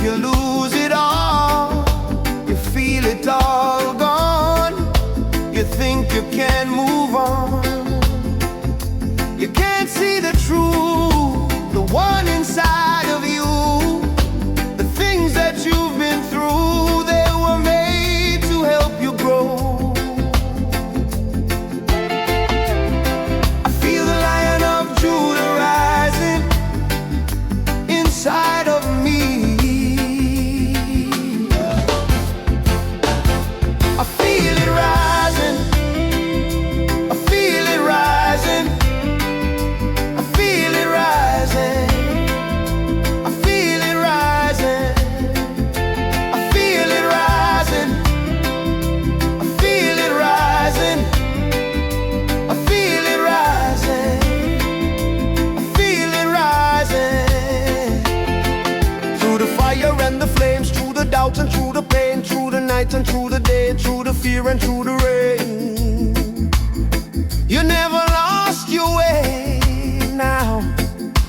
you lose it all. You feel it all gone. You think you can move on. You can't see the truth, the one inside of you. The things that you've been through, they were made to help you grow. I feel the Lion of Judah rising inside of me. I feel it rising. I feel it rising. I feel it rising. I feel it rising. I feel it rising. I feel it rising. I feel it rising. I feel it rising. Through the fire and the flames, through the doubt and through the pain, through the night and through the day, through the fear and through the rain. You never lost your way now.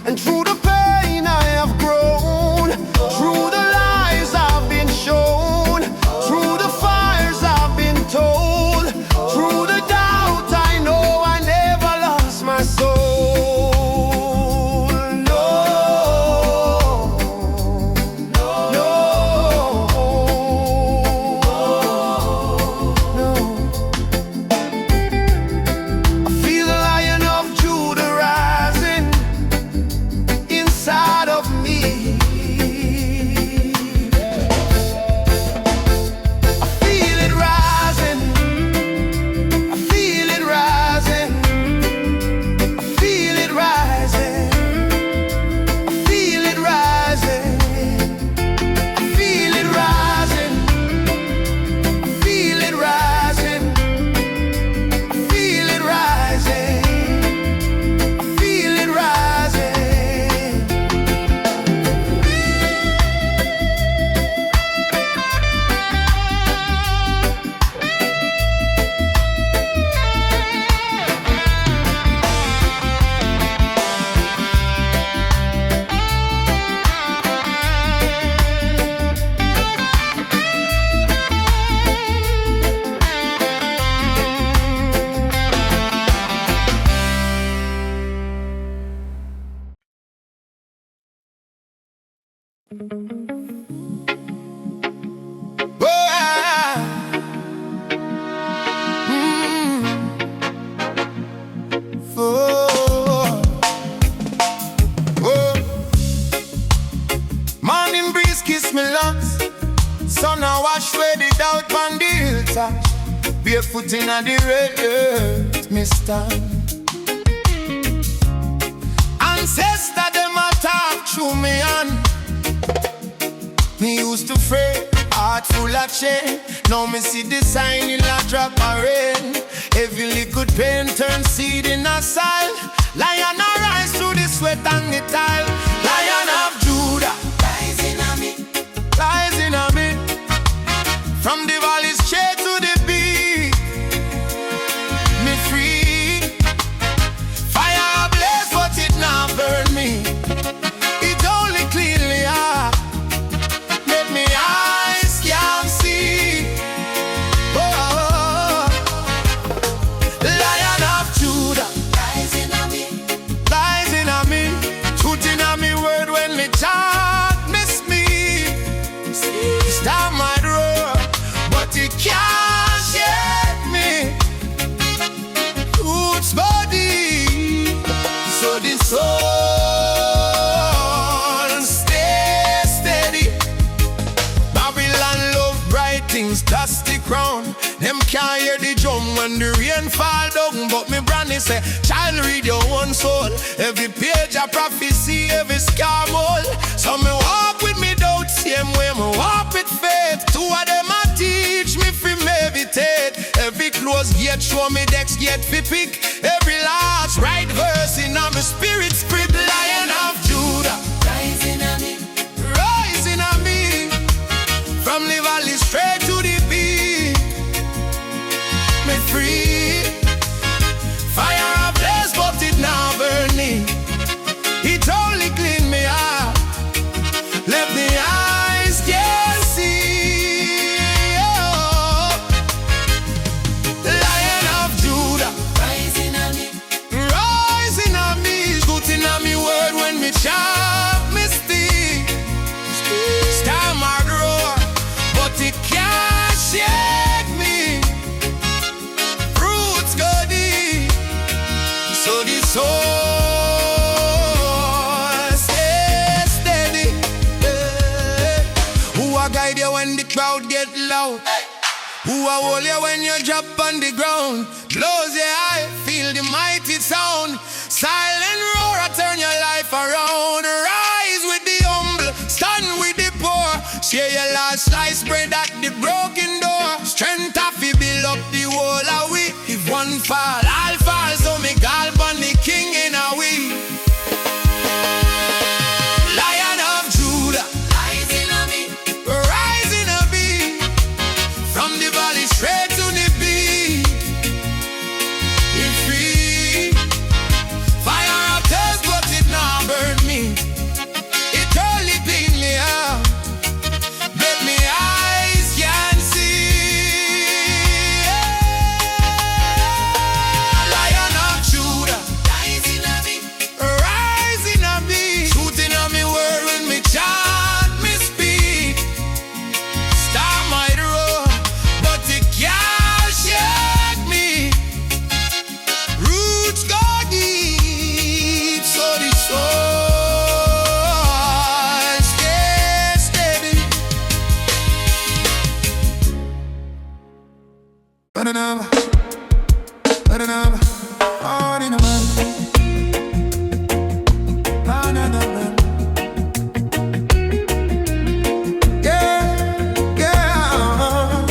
And through the pain I have grown. Through the lies I've been shown. Through the fires I've been told. Through the doubt I know I never lost my soul. No, no, no, no. I feel the Lion of Judah rising inside of me. I feel it rising. I feel it rising. I feel it rising. I feel it rising. I feel it rising. I feel it rising. I feel it rising. I feel it rising. Morning breeze kiss me lungs. Sun a wash away the doubt on the hilltop. Barefoot in the red earth, me stand. Ancestor them a talk through me and me used to fret, heart full of shame. Now me see the sign in a drop of rain. Every liquid pain turn seed in a soil. Lion a rise through the sweat and the tile. Lion of Judah rising on me, rising on me. From the valley straight to the peak, me free. Fire ablaze but it not burn me. It only clean me up. Let me eyes can see. Oh, Lion of Judah rising on me, rising on me. Truth in me word when me chant miss me. Star my roar, but it can't shake me. Roots body, so the soul stay steady. Babylon love bright things, dusty crown. Them can't hear the drum when the rain fall down. But me brandy say, child read your own soul. Every page a prophecy, every scar mole. So me walk with me doubt, same way me walk with faith. Two of them a teach me fi meditate. Every close gate show me next gate fi pick. Every last right verse in my spirit spread. Lion of Judah rising on me, rising on me. From the valley straight to the peak, me free. Fire ablaze but it now burning. It only clean me up. Let the eyes it can't shake me. Roots go deep, so the soul stay steady. Who a guide you when the crowd get loud? Who a hold you when you drop on the ground? Close your eye, feel the mighty sound. Silent roar, turn your life around. Rise with the humble, stand with the poor. Share your last slice bread at the broken door. Strength of it build up the whole of we. If one fall, all fall. So me call upon the king in a we. Lion of Judah, rising on me, rising on me. From the valley straight to the beat. It's free. Fire up test, but it not burn me. It only clean me out. Let me eyes can see. Lion of Judah, rising on me, rising on me. Shooting on me word when me chant, me speak. Star might roar, but it can't shake me. Roots go deep, so the soul stay steady. Ba-da-dum, ba-da-dum, on in a man. Ba-da-dum, yeah, yeah.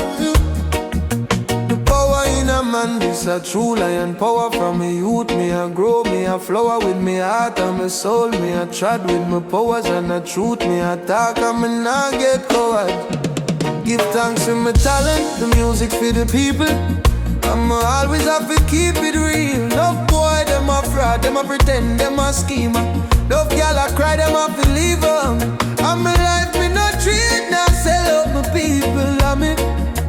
The power in a man is a true lion power. From me youth, me a grow, me a flower with me heart and my soul. Me a trod with my powers and the truth. Me a talk and me not get coward. Give thanks to my talent, the music for the people. I'ma always have to keep it real. Love boy, them a fraud, them a pretend, them a schemer. Love girl a cry, them a believe them. And my life me not treat, not sell out my people. I mean,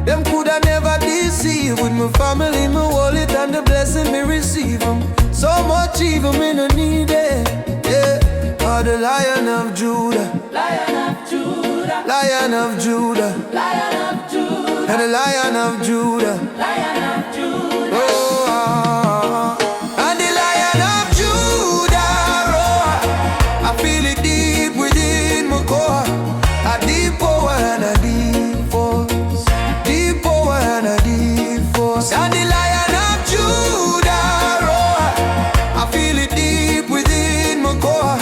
them coulda never deceive. With my family, my wallet and the blessing me receive them. So much evil me no need it, yeah. Oh, the Lion of Judah, Lion of Judah, Lion of Judah, Lion of Judah, and the Lion of Judah. Lion of Judah. Oh, and the Lion of Judah roar. I feel it deep within my core. A deep power and a deep force. Deep power and a deep force. And the Lion of Judah roar. I feel it deep within my core.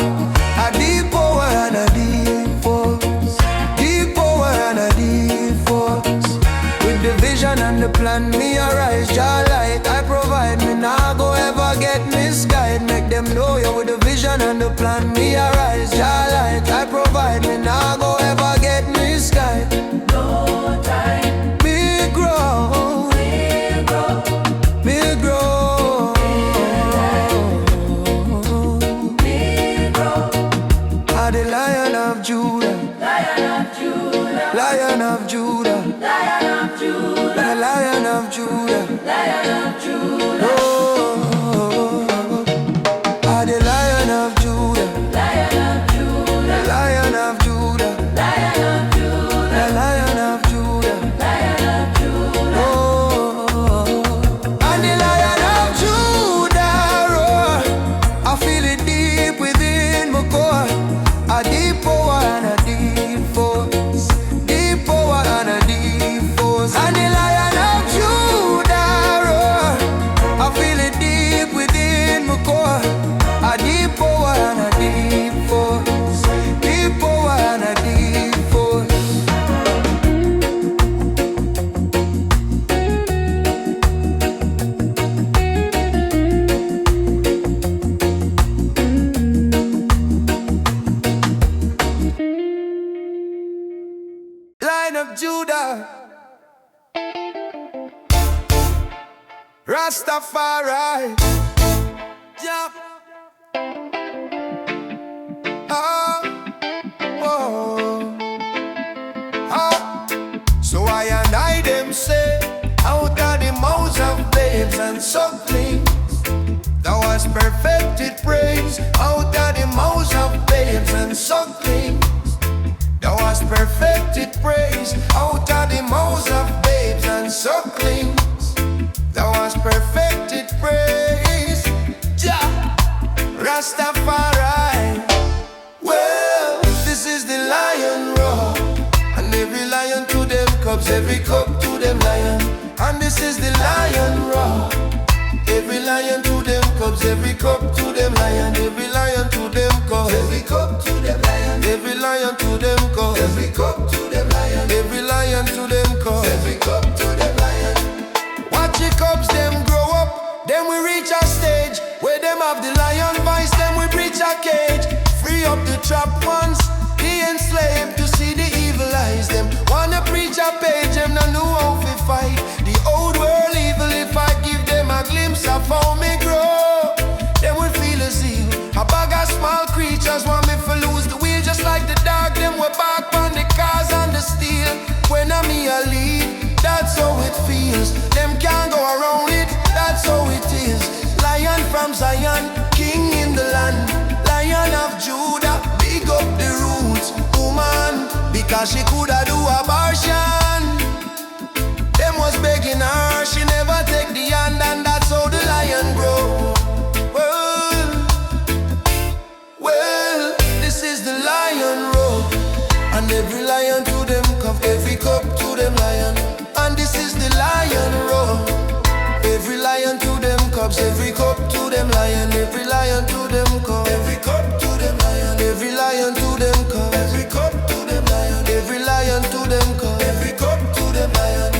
A deep power and a deep force. Deep power and a deep force. With the vision and the plan, me arise, Jah light I provide. Me nah go ever get misguided. Make them know you with the vision and the plan. Me arise, Jah light I provide. Me nah go ever get misguided. No time, Me grow, we grow, me grow. we grow. Ah, the Lion of Judah, Lion of Judah, Lion of Judah, Lion of Judah, the Lion of Judah. Lion of Judah, Oh, ah, the Lion of Judah, Lion of Judah, Lion of Judah, Lion of Judah, the Lion of Judah. Lion of Judah. Oh, and the Lion of Judah roar. I feel it deep within my core. A deep power and a deep force. Deep power and a deep force. And the Lion of Judah roar. I feel it deep within my core. A deep power and a deep force. Deep power and a deep force. Lion of Judah, Rastafari, yeah. Oh, oh, oh. So I and I them say, out of the mouths of babes and sucklings, thou hast perfected praise. Out of the mouths of babes and sucklings, thou hast perfected praise. Out of the cups, every cup to them lion. And this is the lion roar. Every lion to them cups, every cup to them lion. Every lion to them cups, every cup to them lion. Every lion to them cups, every cup to them lion. Every lion to them cups, every cup to them lion. Watch the cubs them grow up, then we reach a stage where them have the lion voice, then we breach a cage. Free up the trapped ones, the enslaved, to see the evil eyes. Them wanna preach a page, them no know how to fight the old world evil. If I give them a glimpse of how me grow, them will feel a zeal. A bag of small creatures want me to lose the wheel, just like the dog. Them we back on the cars and the steel. When I'm me a lead, that's how it feels. Them can't go around it, that's how it is. Lion from Zion, king in the land. Lion of Judah, big up the roots. Woman, because she coulda do abortion. Them was begging her, she never take the hand, and that's how the lion grow. Well, this is the lion roar. And every lion to them cup, every cup to them lion. And this is the lion roar. Every lion to them cups, every cup to them lion. Every lion to them cup, every cup to them lion. Every lion to them cup, every cup to them lion. Every lion to them cup, every cup to them lion.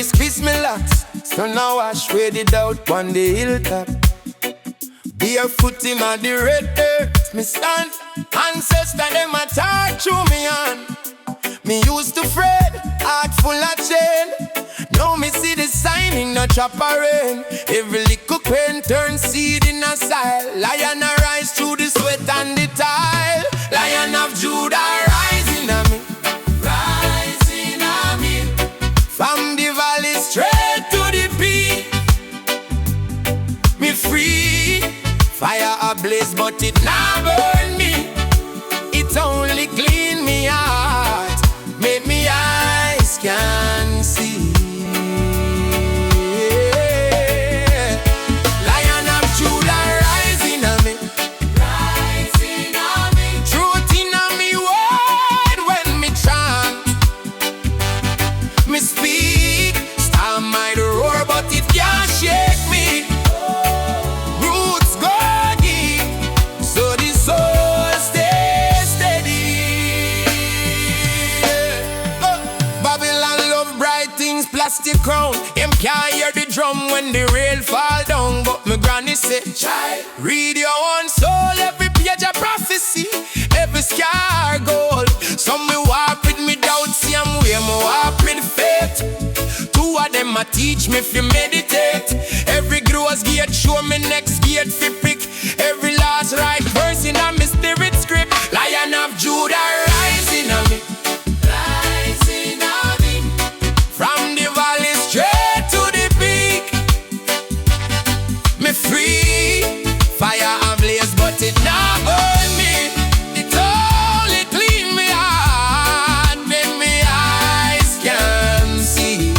Memories kiss me locks, so now I shred it out on the hilltop. Barefoot him at the red earth, me stand. Ancestor them a talk through me on. Me used to fret, heart full of chain. Now me see the sign in a chopper rain. Every little pain turn seed in a soil. Lion arise through the sweat and the tile. Lion of Judah rising on me, rising on me. From the valley straight to the peak, me free. Fire ablaze but it not burn me. It only clean me heart, make me eyes can see. Lion of Judah rising on me, rising on me. Truth in me word when me chant. Me speak, storm might roar but it can't shake me. Roots go deep, so the soul stay steady. Babylon love bright things, plastic crown. Him can't hear the drum when the rain fall down. But my granny said, child, read your own soul. Every page a prophecy, every scar gold. Some me walk with me doubts, see I'm way me walk with faith. Two of them a teach me if you meditate. Every gross gate show me next gate fi pick. Every last right verse in a me spirit script. Lion of Judah rising on me, rising on me. From the valley straight to the peak, me free. Fire ablaze but it not burn me. It only clean me heart, make me eyes can see.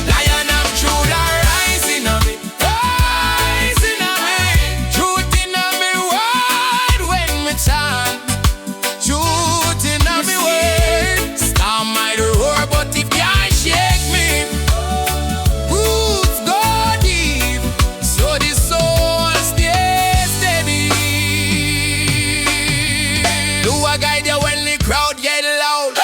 Lion of Judah rising on me, rising on me. Truth in me word when me chant. Truth in me word. Storm might roar but it can't shake me. Roots go deep, so the soul stay steady. Who a guide you when the crowd get loud?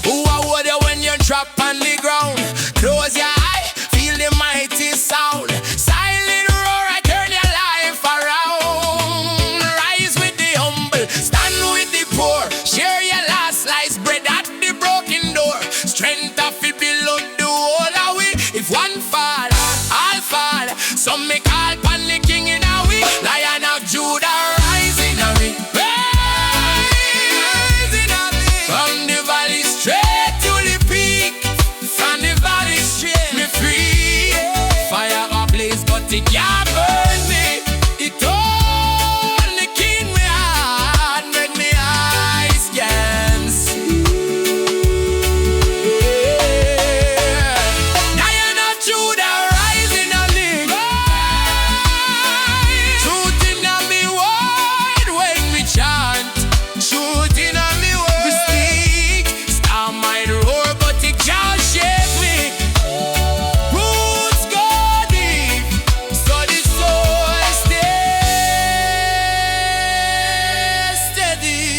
Who a hold you when you drop on the ground? Close your eye, feel the mighty sound. Silent roar, I turn your life around. Rise with the humble, stand with the poor. Share your last slice bread at the broken door. Strength of it below the whole of we. If one fall, all fall. Some make all pan the king in a we. Lion of Judah rising on me, rising on me. From the valley straight to the peak, from the valley straight me free. Fire ablaze but it can't burn me. It only clean me heart, make me eyes can see. Lion of Judah rising on me, truth in me word when we chant. Truth in me word we speak. Storm might roar but it can't shake me. Roots go deep, so the soul stay steady.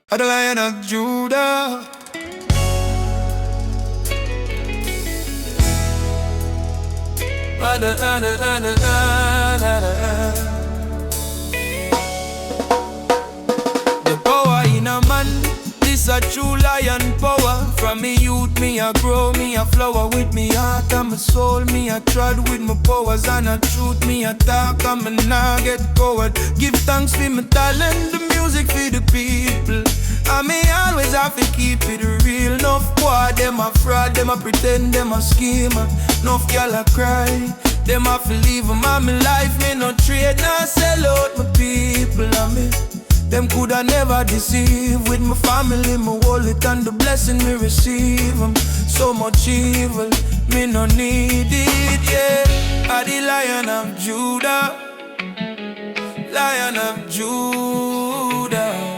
The Lion of Judah. The power in a man, this a true lion power. From me youth, me a grow, me a flower with me heart and my soul. Me a trod with my powers and a truth. Me a talk and me nah get coward. Give thanks for my talent, the music for the people. And me always have to keep it real. Enough boy, them a fraud, them a pretend, them a schemer. Enough girl a cry, them a fi leave 'em. And me life, me no trade, nah sell out my people. And me, them coulda never deceive. With my family, me hold it and the blessing me receive 'em. So much evil, me no need it, yeah. I the Lion of Judah, Lion of Judah.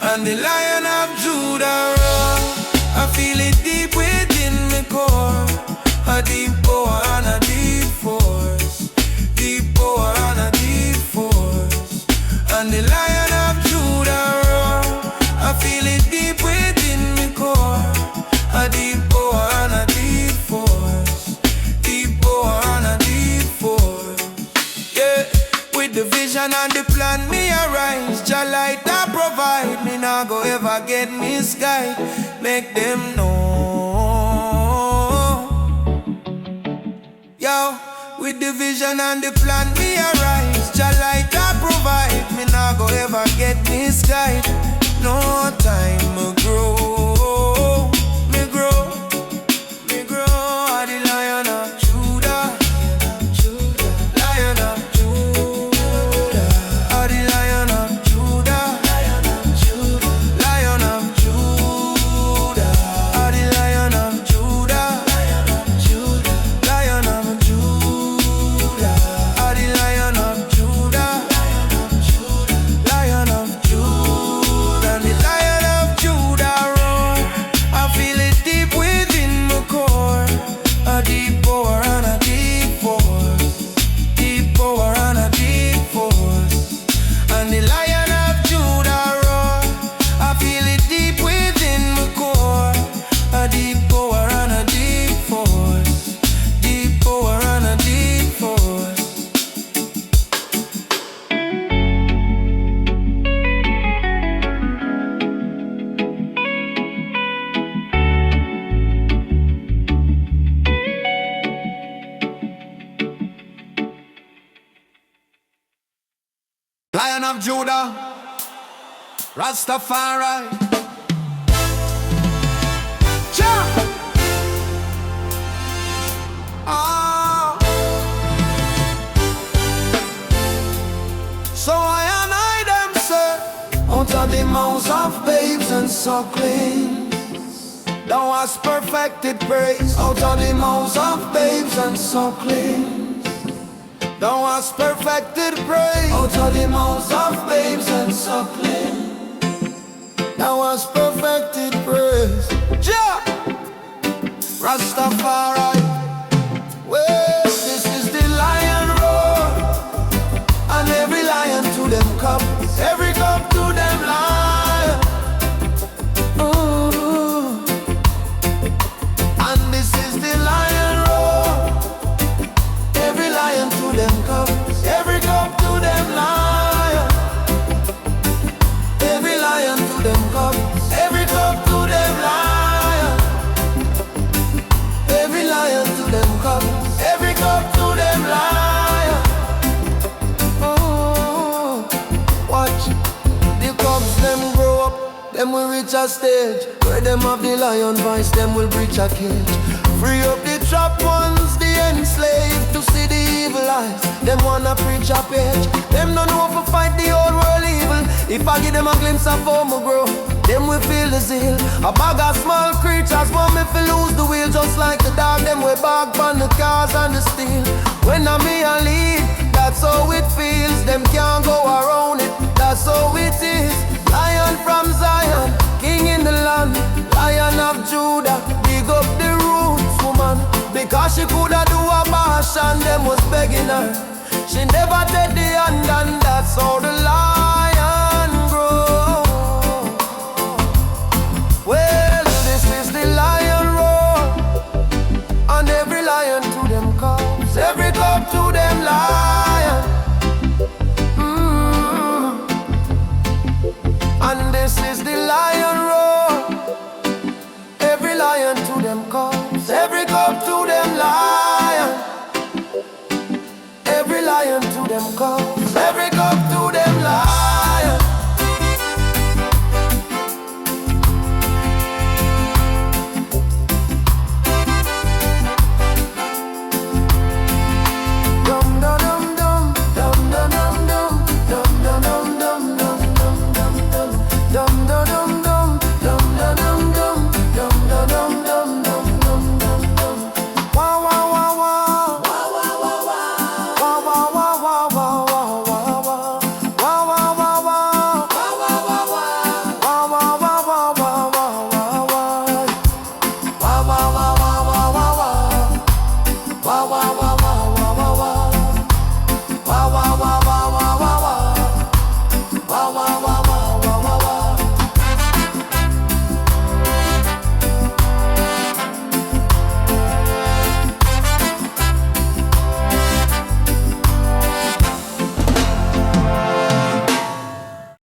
And the Lion of Judah roar. I feel it deep within me core. A deep power and a deep deep within me core. A deep power and a deep force. Deep power and a deep force. Yeah, with the vision and the plan me arise. Jah light that provide me nah go ever get misguide. Make them know. Yo, with the vision and the plan me arise. Jah light that provide me nah go ever get misguide. No time me grow, me grow, me grow. I the Lion of Judah, Lion of Judah. I the Lion of Judah, Lion of Judah. Lion of Judah. I the Lion of Judah, Lion of Judah. Lion of Judah. I the Lion of Judah, Lion of Judah. And the Lion of Judah roar. I feel it deep within my core. A deep power and a deep force. Deep power and a deep force. And the Lion of Judah roar. I feel it deep within my core. A deep power and a deep force. Deep power and a deep force. Lion of Judah, Rastafari. Cha! Ah. So I and I them say, out of the mouths of babes and sucklings, thou hast perfected praise. Out of the mouths of babes and sucklings, thou hast perfected praise. Out of the mouths of babes and sucklings, thou hast perfected praise. Jah! Rastafari. Well, this is the lion roar. And every lion to them cup. Every cup to them lion. Ooh. And this is the lion roar. Every lion to them cup. Every cup to them lion. Every lion to them cup. Every cup to them lion. Every lion to them cup. Every cup to them lion. Oh, watch the cubs them grow up. Them will reach a stage where them have the lion voice. Them will breach a cage. Free up the trapped ones, the enslaved, to see the evil eyes. Them wanna preach a page. Them don't know how to fight the old world evil. If I give them a glimpse of how me grow, them will feel the zeal. A bag of small creatures want me to lose the wheel. Just like the dog, them will bark on the cars and the steel. When I'm me a lead, that's how it feels. Them can't go around it, that's how it is. Lion from Zion, king in the land. Lion of Judah, big up the roots woman. Because she coulda do a bash and them was begging her. She never take the hand, and that's how the Lord